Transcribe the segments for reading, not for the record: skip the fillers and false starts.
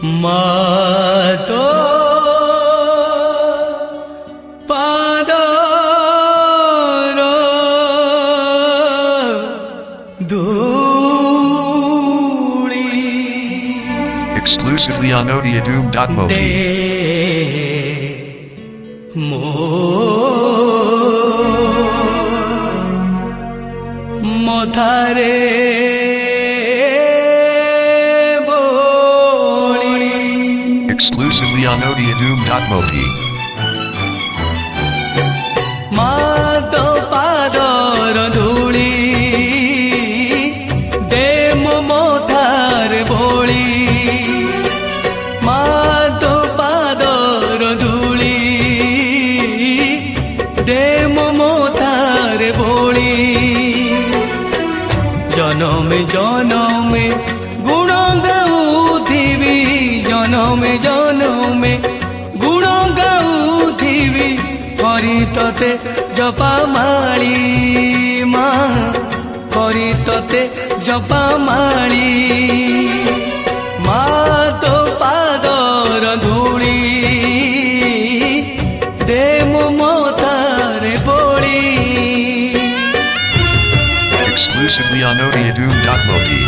मातो पादर Dhule Exclusively on odiadoom.mobi. दे मो मथारे Exclusively on odiadoom.mobi. मातो पादर धूली दे मो मथार बोली मातो पादर धूली दे मो मथार बोली जनमे जनमे गुण गाउथिबी जनमे जनमे गुण गाउथिबी करी तते जपा माली माँ करी तते जपा माली माँ तो पादर धूली दे मो मथारे बोली Exclusively on odiadoom.mobi.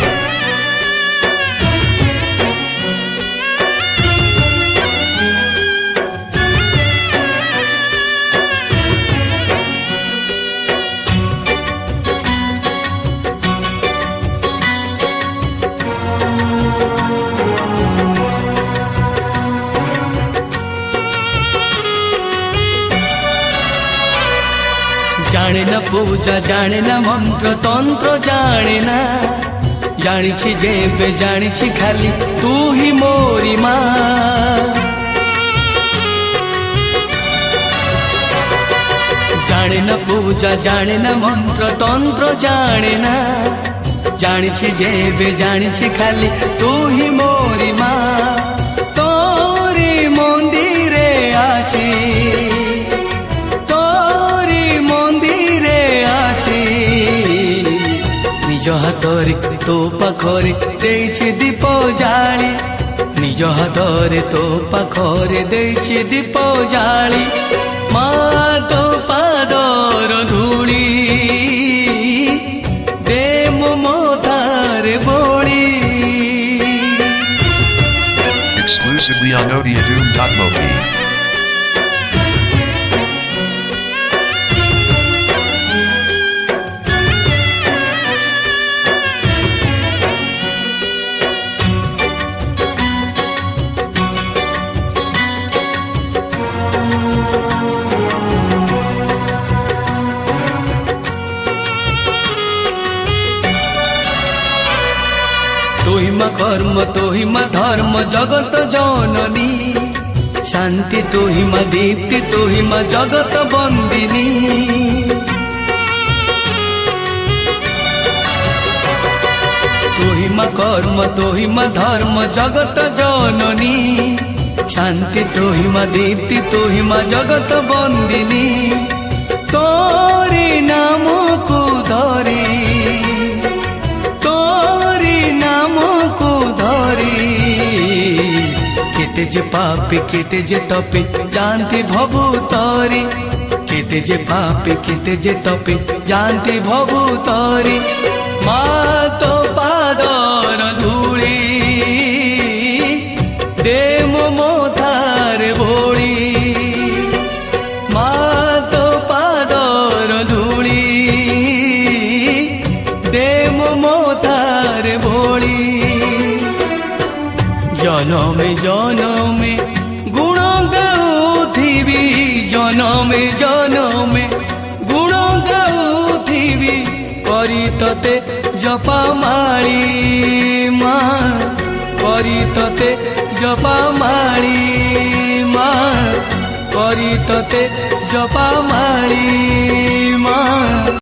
जाने न पूजा जाने न मंत्र तंत्र जाने ना जानी जेबे जानी खाली तू ही मोरी माँ जाने न पूजा जाने न मंत्र तंत्र जाने ना जानी जेबे जानी खाली तू ही मोरी माँ तोरी मंदिरे आसी निज हाथरे तो पाखरे देछि दीप जाली निज हाथरे तो पाखरे देछि दीप जाली माँ तो पादर धूली दे मो मथारे बोली Exclusively on odiadoom.mobi. तोहिमा कर्म तोहिमा धर्म जगत जननी शांति तोहिमा दीप्ति तोहिमा जगत बंदिनी तोहिमा कर्म तोहिमा धर्म जगत जननी शांति तोहिमा दीप्ति तोहिमा जगत बंदिनी तोरी नाम को धरी केते जे पापी केते जे तपी जानती भवु तोरी केते जे पापी केते जे तपी जानती भवु तोरी माँ तो पादर धूली दे मो मथारे बोली माँ तो पादर धूली दे मो मथारे बोली जनमे जनमे गुण गाउथिबी जनमे जनमे गुण गाउथिबी करी तते जपा माली माँ करी तते जपा माली माँ करी तते जपा माली माँ।